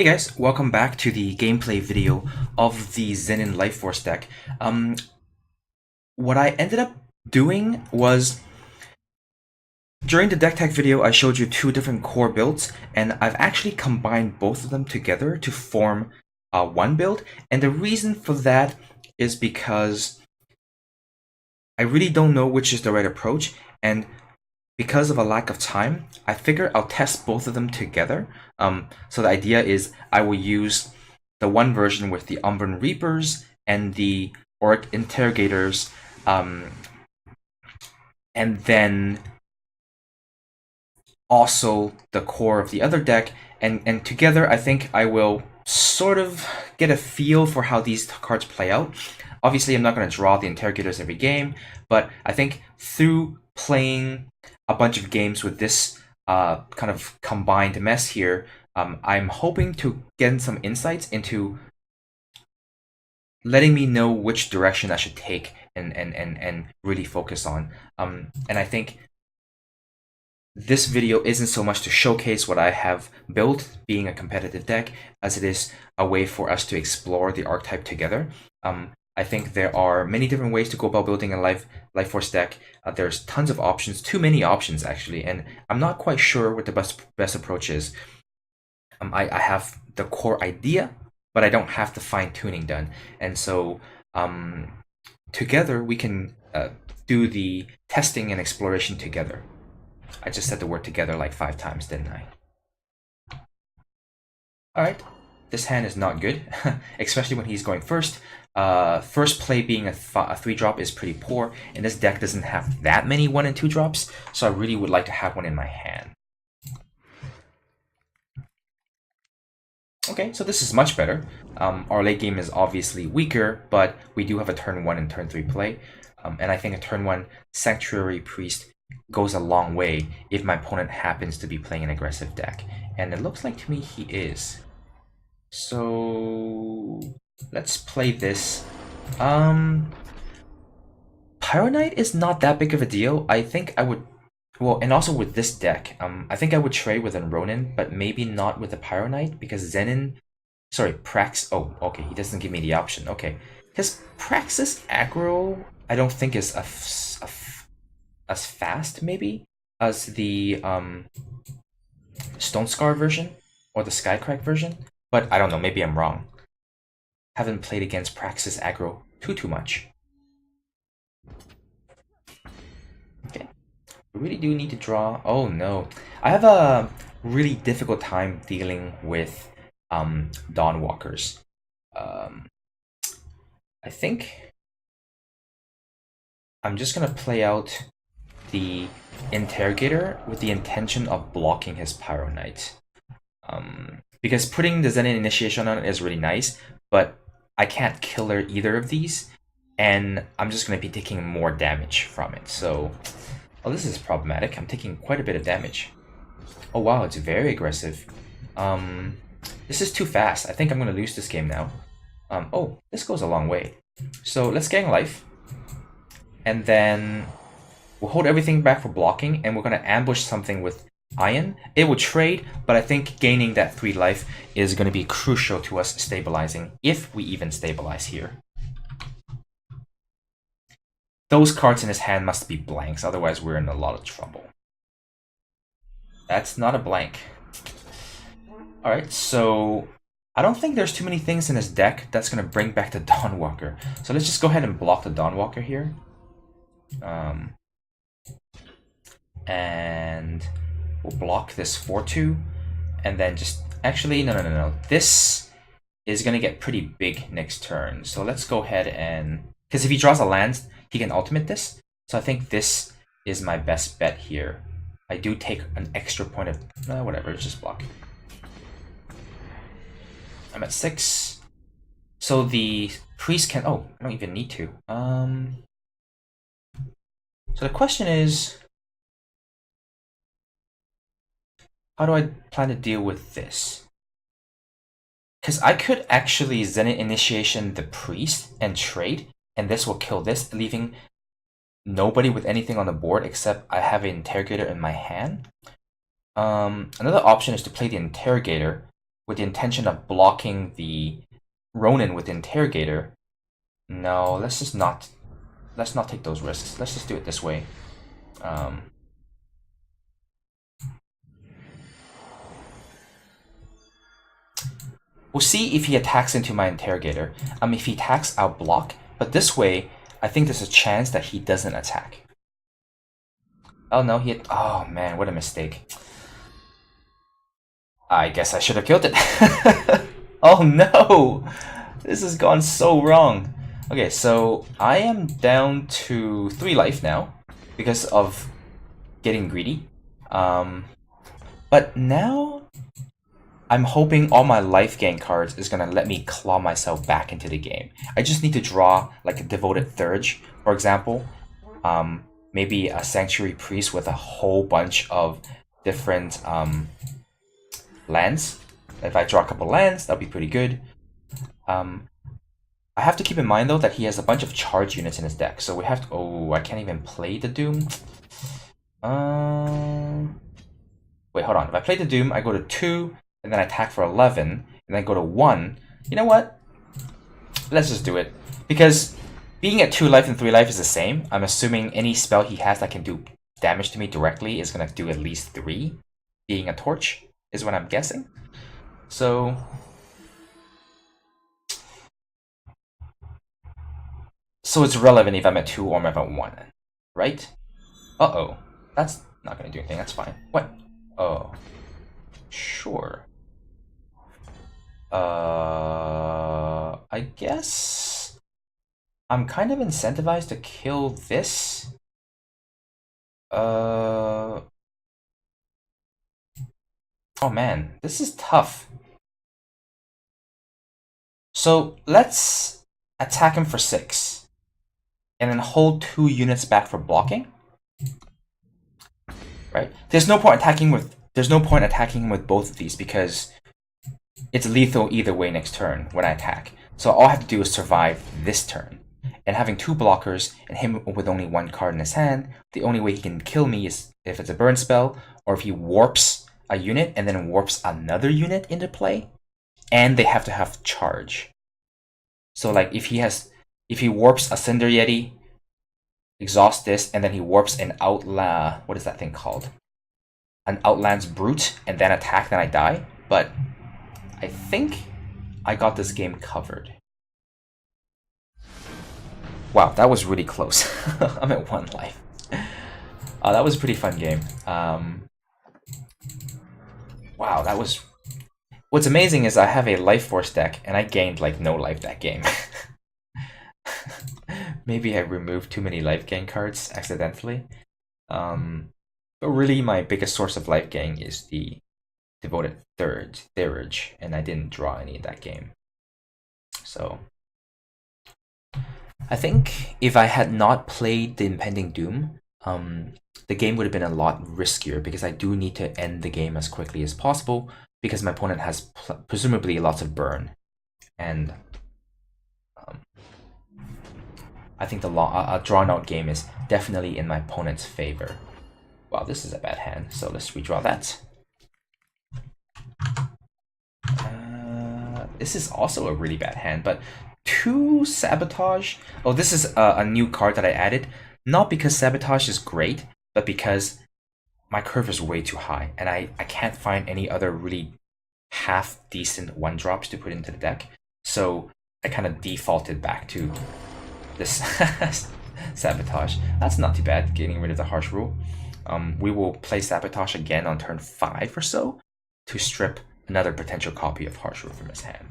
Hey guys, welcome back to the gameplay video of the Xenan Life Force deck. What I ended up doing was, during the deck tech video, I showed you two different core builds, and I've actually combined both of them together to form one build. And the reason for that is because I really don't know which is the right approach, and because of a lack of time, I figure I'll test both of them together. So the idea is I will use the one version with the Umbren Reapers and the Auric Interrogators, and then also the core of the other deck, and together I think I will sort of get a feel for how these cards play out. Obviously, I'm not going to draw the Interrogators every game, but I think through playing a bunch of games with this kind of combined mess here, I'm hoping to get some insights into letting me know which direction I should take and really focus on. And I think this video isn't so much to showcase what I have built being a competitive deck as it is a way for us to explore the archetype together. I think there are many different ways to go about building a Life Force deck. There's tons of options, too many options actually, and I'm not quite sure what the best approach is. I have the core idea, but I don't have the fine tuning done, and so together we can do the testing and exploration together. I just said the word together like 5 times, didn't I? Alright, this hand is not good, especially when he's going first. First play being a 3-drop is pretty poor, and this deck doesn't have that many 1 and 2 drops, so I really would like to have one in my hand. Okay, so this is much better. Our late game is obviously weaker, but we do have a turn 1 and turn 3 play, and I think a turn 1 Sanctuary Priest goes a long way if my opponent happens to be playing an aggressive deck, and it looks like to me he is. So let's play this. Pyro Knight is not that big of a deal. I think I would, well, and also with this deck, I think I would trade with a Ronin, but maybe not with the Pyro Knight because Prax. Oh, okay, he doesn't give me the option. Okay, because Praxis aggro, I don't think is as fast maybe as the Stone Scar version or the Skycrack version, but I don't know. Maybe I'm wrong. Haven't played against Praxis aggro too much. Okay, we really do need to draw. Oh no, I have a really difficult time dealing with Dawnwalkers. I think I'm just gonna play out the Interrogator with the intention of blocking his Pyro Knight. Because putting the Xenan Initiation on it is really nice, but I can't killer either of these, and I'm just going to be taking more damage from it. So, oh, this is problematic. I'm taking quite a bit of damage. Oh wow, it's very aggressive. This is too fast. I think I'm going to lose this game now. Oh, this goes a long way. So let's gang life, and then we'll hold everything back for blocking, and we're going to ambush something with Ayan. It will trade, but I think gaining that 3 life is going to be crucial to us stabilizing, if we even stabilize here. Those cards in his hand must be blanks, otherwise we're in a lot of trouble. That's not a blank. Alright, so I don't think there's too many things in his deck that's going to bring back the Dawnwalker. So let's just go ahead and block the Dawnwalker here. And we'll block this 4-2, and then just actually no. This is gonna get pretty big next turn. So let's go ahead and, because if he draws a land, he can ultimate this. So I think this is my best bet here. I do take an extra point of whatever, just block. I'm at 6. So the priest can. Oh, I don't even need to. So the question is, how do I plan to deal with this? Because I could actually Xenan Initiation the priest and trade, and this will kill this, leaving nobody with anything on the board except I have an Interrogator in my hand. Another option is to play the Interrogator, with the intention of blocking the Ronin with the Interrogator. No, let's not take those risks. Let's just do it this way. We'll see if he attacks into my Interrogator. If he attacks, I'll block. But this way, I think there's a chance that he doesn't attack. Oh no, oh man, what a mistake. I guess I should have killed it. Oh no! This has gone so wrong. Okay, so I am down to 3 life now because of getting greedy. But now I'm hoping all my life gain cards is gonna let me claw myself back into the game. I just need to draw like a devoted Theurge, for example. Maybe a Sanctuary Priest with a whole bunch of different lands. If I draw a couple lands, that'll be pretty good. I have to keep in mind though that he has a bunch of charge units in his deck, so we have to. Oh, I can't even play the Doom. Wait, hold on. If I play the Doom, I go to 2, and then I attack for 11, and then go to 1. You know what? Let's just do it. Because being at 2 life and 3 life is the same. I'm assuming any spell he has that can do damage to me directly is going to do at least 3. Being a torch is what I'm guessing. So it's relevant if I'm at 2 or I'm at 1, right? Uh-oh. That's not going to do anything. That's fine. What? Oh. Sure. I guess I'm kind of incentivized to kill this. Oh man, this is tough. So let's attack him for 6. And then hold 2 units back for blocking. Right? There's no point attacking him with both of these because it's lethal either way next turn when I attack. So all I have to do is survive this turn. And having 2 blockers and him with only 1 card in his hand, the only way he can kill me is if it's a burn spell or if he warps a unit and then warps another unit into play. And they have to have charge. So like if he warps a Cinder Yeti, exhaust this, and then he warps an what is that thing called? An Outlands Brute, and then attack, then I die. But I think I got this game covered. Wow, that was really close. I'm at 1 life. That was a pretty fun game. Wow, that was... What's amazing is I have a Life Force deck, and I gained like no life that game. Maybe I removed too many life gain cards accidentally. But really my biggest source of life gain is the devoted Theurge, and I didn't draw any in that game. So I think if I had not played the Impending Doom, the game would have been a lot riskier because I do need to end the game as quickly as possible because my opponent has presumably lots of burn. And I think a drawn-out game is definitely in my opponent's favor. Wow, this is a bad hand, so let's redraw that. This is also a really bad hand, but 2 Sabotage. Oh, this is a new card that I added. Not because Sabotage is great, but because my curve is way too high, and I can't find any other really half-decent 1-drops to put into the deck. So I kind of defaulted back to this Sabotage. That's not too bad, getting rid of the Harsh Rule. We will play Sabotage again on turn 5 or so to strip another potential copy of Harsh Rule from his hand.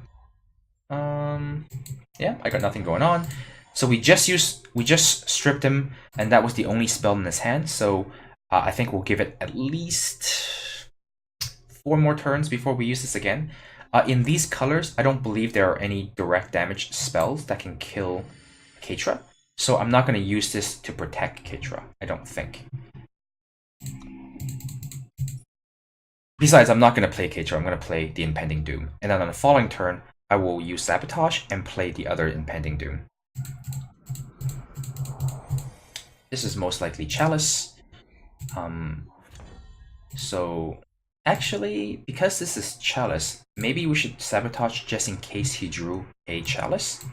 Yeah, I got nothing going on. So we just stripped him, and that was the only spell in his hand. So I think we'll give it at least 4 more turns before we use this again. In these colors, I don't believe there are any direct damage spells that can kill Katra. So I'm not going to use this to protect Katra, I don't think. Besides, I'm not going to play Katra, I'm going to play the Impending Doom. And then on the following turn, I will use Sabotage and play the other Impending Doom. This is most likely Chalice. So Actually, because this is Chalice, maybe we should Sabotage just in case he drew a Chalice.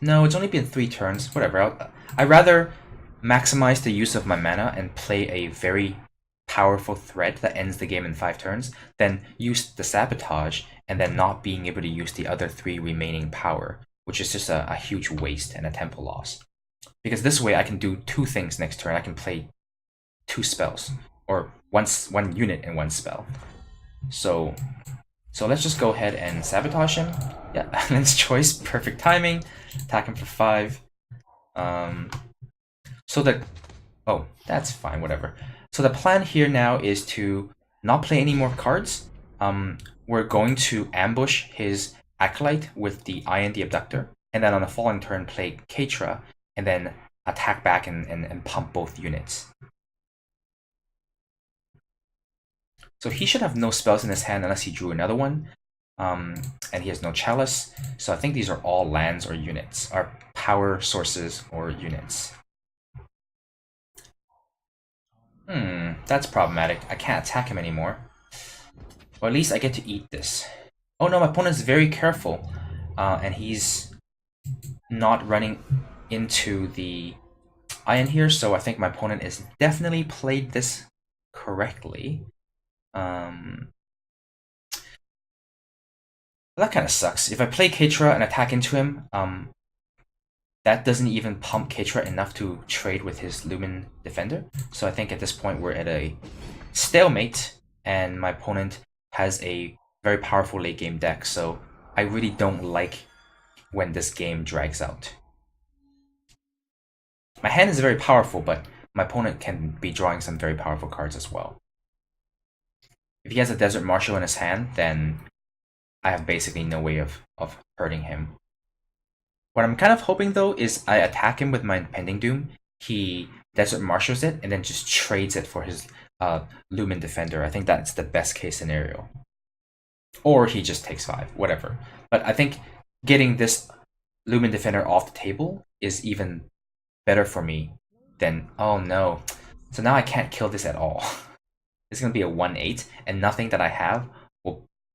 No, it's only been 3 turns. Whatever. I'd rather maximize the use of my mana and play a very powerful threat that ends the game in 5 turns than use the Sabotage and then not being able to use the other 3 remaining power, which is just a huge waste and a tempo loss. Because this way I can do 2 things next turn. I can play 2 spells, or one unit and 1 spell. So let's just go ahead and Sabotage him. Yeah, Alan's choice, perfect timing. Attack him for 5. Oh, that's fine, whatever. So the plan here now is to not play any more cards. We're going to ambush his Acolyte with the Ayan the Abductor, and then on the following turn play Katra, and then attack back and pump both units. So he should have no spells in his hand unless he drew another one. And he has no Chalice. So I think these are all lands or units, or power sources or units. That's problematic. I can't attack him anymore. Or at least I get to eat this. Oh no, my opponent's very careful. And he's not running into the Ayan here, so I think my opponent is definitely played this correctly. That kind of sucks. If I play Katra and attack into him, that doesn't even pump Katra enough to trade with his Lumen Defender. So I think at this point we're at a stalemate, and my opponent has a very powerful late game deck, so I really don't like when this game drags out. My hand is very powerful, but my opponent can be drawing some very powerful cards as well. If he has a Desert Marshal in his hand, then I have basically no way of hurting him. What I'm kind of hoping though is I attack him with my Impending Doom, he Desert Marshals it, and then just trades it for his Lumen Defender. I think that's the best case scenario. Or he just takes 5, whatever. But I think getting this Lumen Defender off the table is even better for me than... Oh no. So now I can't kill this at all. It's going to be a 1/8, and nothing that I have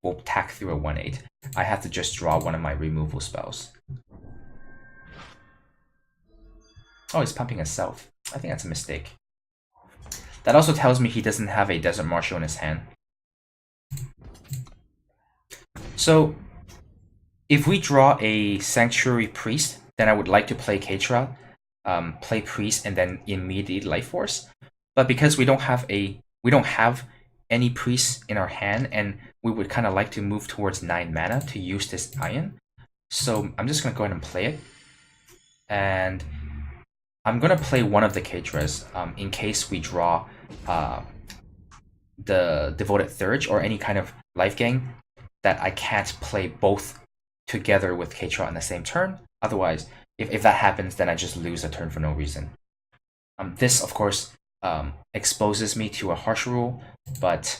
will tack through a 1/8. I have to just draw one of my removal spells. Oh, he's pumping himself. I think that's a mistake. That also tells me he doesn't have a Desert Marshal in his hand. So, if we draw a Sanctuary Priest, then I would like to play Katra, play Priest, and then immediate Life Force. But because we don't have any priests in our hand, and we would kind of like to move towards 9 mana to use this Ayan. So I'm just going to go ahead and play it. And I'm going to play one of the Katras in case we draw the Devoted Theurge or any kind of life gain that I can't play both together with Katra on the same turn. Otherwise, if that happens, then I just lose a turn for no reason. This, of course, exposes me to a harsh rule, but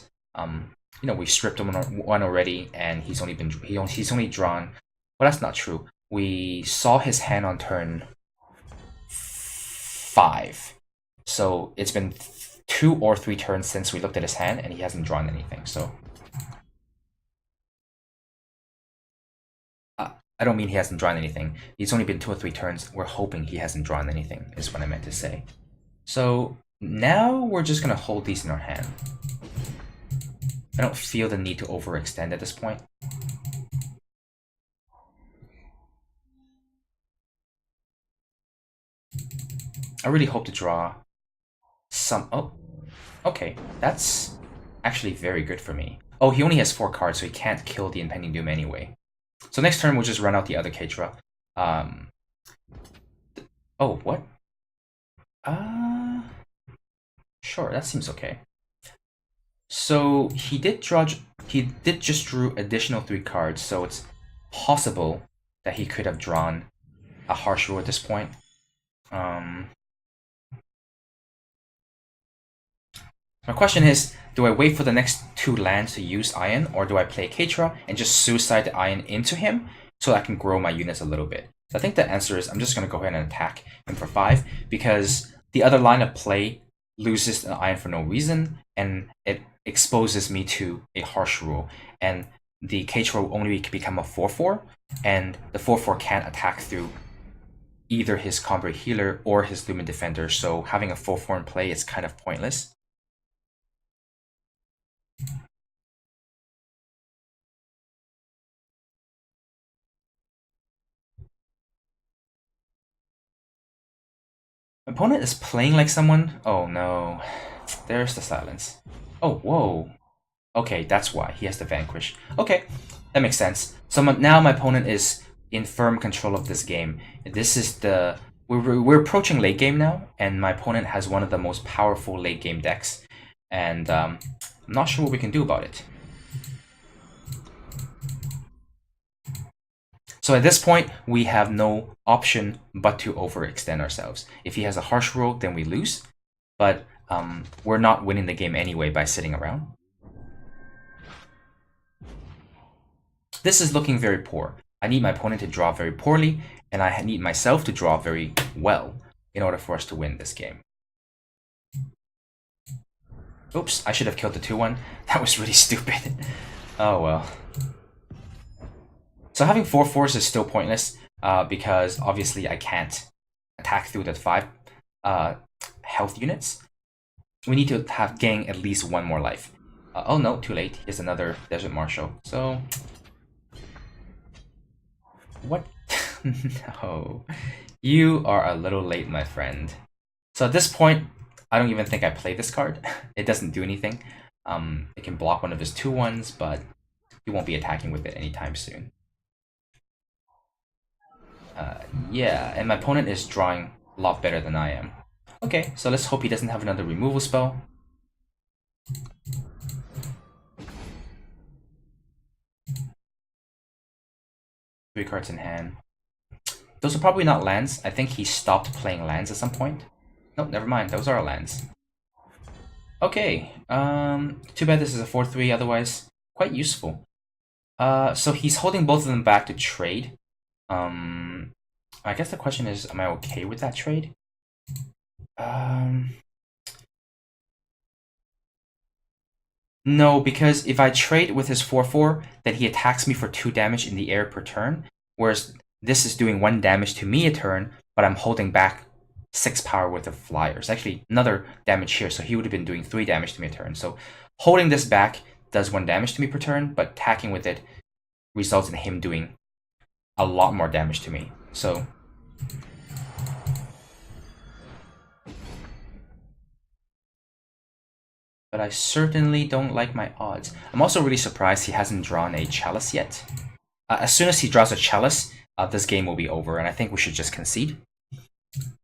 you know, we stripped him one already, and he's only drawn. Well, that's not true. We saw his hand on turn 5, so it's been 2 or 3 turns since we looked at his hand, and he hasn't drawn anything. So I don't mean he hasn't drawn anything. It's only been 2 or 3 turns. We're hoping he hasn't drawn anything, is what I meant to say. So now we're just gonna hold these in our hand. I don't feel the need to overextend at this point. I really hope to draw some... Oh, okay. That's actually very good for me. Oh, he only has 4 cards, so he can't kill the Impending Doom anyway. So next turn, we'll just run out the other Katra. Oh, what? Sure, that seems okay. So he did just drew additional 3 cards, so it's possible that he could have drawn a harsh rule at this point. My question is, do I wait for the next 2 lands to use Ayan, or do I play Katra and just suicide the Ayan into him so I can grow my units a little bit? So I think the answer is I'm just going to go ahead and attack him for 5, because the other line of play loses an Ayan for no reason, and it exposes me to a harsh rule. And the Katra will only become a 4/4, and the 4/4 can't attack through either his combat healer or his Lumen Defender, so having a 4/4 in play is kind of pointless. My opponent is playing like someone. Oh no. There's the silence. Oh, whoa. Okay, that's why. He has the Vanquish. Okay, that makes sense. So now my opponent is in firm control of this game. This is the... We're approaching late game now, and my opponent has one of the most powerful late game decks. And I'm not sure what we can do about it. So at this point, we have no option but to overextend ourselves. If he has a harsh rule, then we lose. But we're not winning the game anyway by sitting around. This is looking very poor. I need my opponent to draw very poorly, and I need myself to draw very well in order for us to win this game. Oops, I should have killed the 2/1. That was really stupid. Oh well. So having 4/4s is still pointless, because obviously I can't attack through the 5 health units. We need to gain at least 1 more life. Oh no, too late. Here's another Desert Marshal. So... What? No. You are a little late, my friend. So at this point, I don't even think I play this card. It doesn't do anything. It can block one of his 2/1s, but he won't be attacking with it anytime soon. Yeah, and my opponent is drawing a lot better than I am. Okay, so let's hope he doesn't have another removal spell. Three cards in hand. Those are probably not lands. I think he stopped playing lands at some point. Nope, never mind. Those are lands. Okay. Too bad this is a 4/3. Otherwise, quite useful. So he's holding both of them back to trade. I guess the question is, am I okay with that trade? No, because if I trade with his 4/4, then he attacks me for 2 damage in the air per turn, whereas this is doing 1 damage to me a turn, but I'm holding back 6 power worth of flyers. Actually, another damage here, so he would have been doing 3 damage to me a turn. So holding this back does 1 damage to me per turn, but attacking with it results in him doing a lot more damage to me. So... But I certainly don't like my odds. I'm also really surprised he hasn't drawn a Chalice yet. As soon as he draws a Chalice, this game will be over, and I think we should just concede.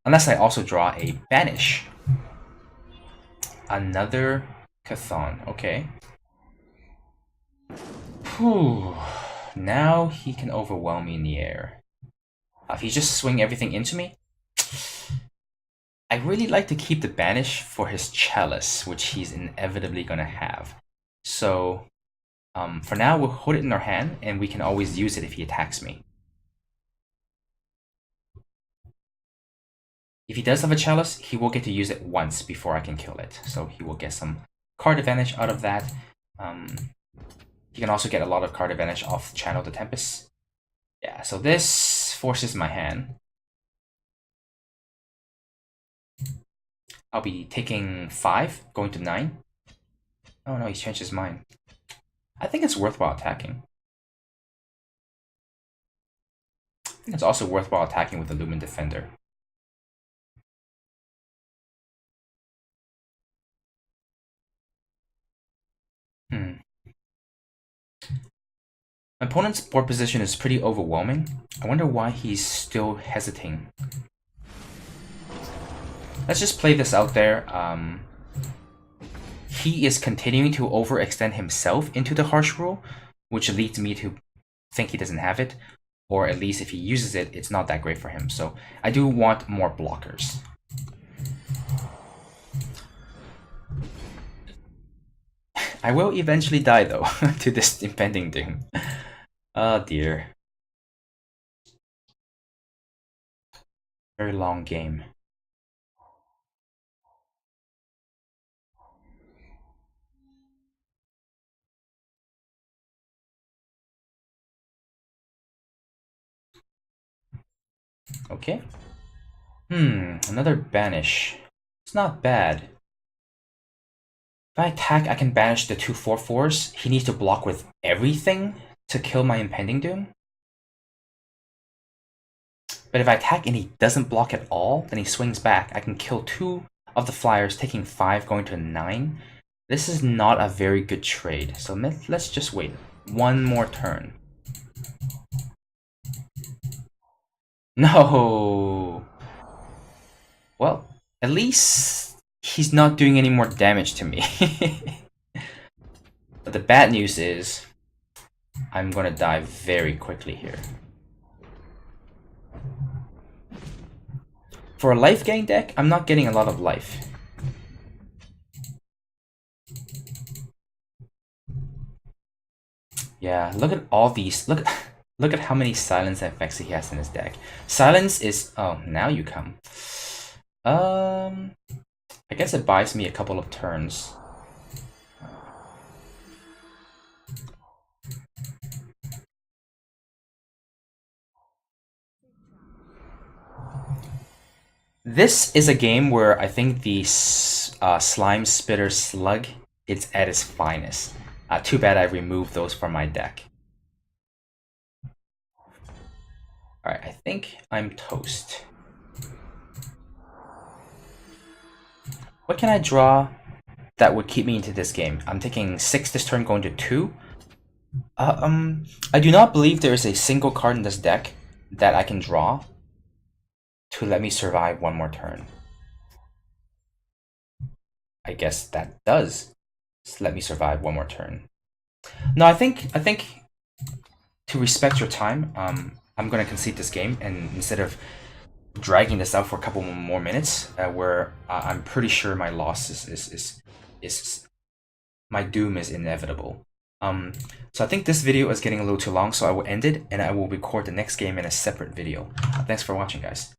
Unless I also draw a Banish. Another Chthon, okay. Whew. Now he can overwhelm me in the air. If he just swing everything into me, I really like to keep the Banish for his Chalice, which he's inevitably going to have. So, for now, we'll hold it in our hand, and we can always use it if he attacks me. If he does have a Chalice, he will get to use it once before I can kill it. So he will get some card advantage out of that. He can also get a lot of card advantage off Channel the Tempest. Yeah, so this forces my hand. I'll be taking 5, going to 9. Oh no, he's changed his mind. I think it's worthwhile attacking. I think it's also worthwhile attacking with the Lumen Defender. My opponent's board position is pretty overwhelming. I wonder why he's still hesitating. Let's just play this out there. He is continuing to overextend himself into the harsh rule, which leads me to think he doesn't have it, or at least if he uses it, it's not that great for him. So I do want more blockers. I will eventually die though to this impending doom. Oh dear. Very long game. Okay. Another Banish. It's not bad. If I attack, I can banish the 2/4/4s. He needs to block with everything to kill my Impending Doom. But if I attack and he doesn't block at all, then he swings back. I can kill 2 of the flyers, taking 5, going to 9. This is not a very good trade, so let's just wait one more turn. No! Well, at least he's not doing any more damage to me. But the bad news is, I'm gonna die very quickly here. For a life gain deck, I'm not getting a lot of life. Yeah, look at all these. Look at how many silence effects he has in his deck. Silence is... Oh, now you come. I guess it buys me a couple of turns. This is a game where I think the Slime Spitter Slug is at its finest. Too bad I removed those from my deck. Alright, I think I'm toast. What can I draw that would keep me into this game? I'm taking 6 this turn, going to 2. I do not believe there is a single card in this deck that I can draw to let me survive one more turn. I guess that does let me survive one more turn. No, I think to respect your time, I'm gonna concede this game, and instead of dragging this out for a couple more minutes, where I'm pretty sure my loss is my doom is inevitable. So I think this video is getting a little too long, so I will end it, and I will record the next game in a separate video. Thanks for watching, guys.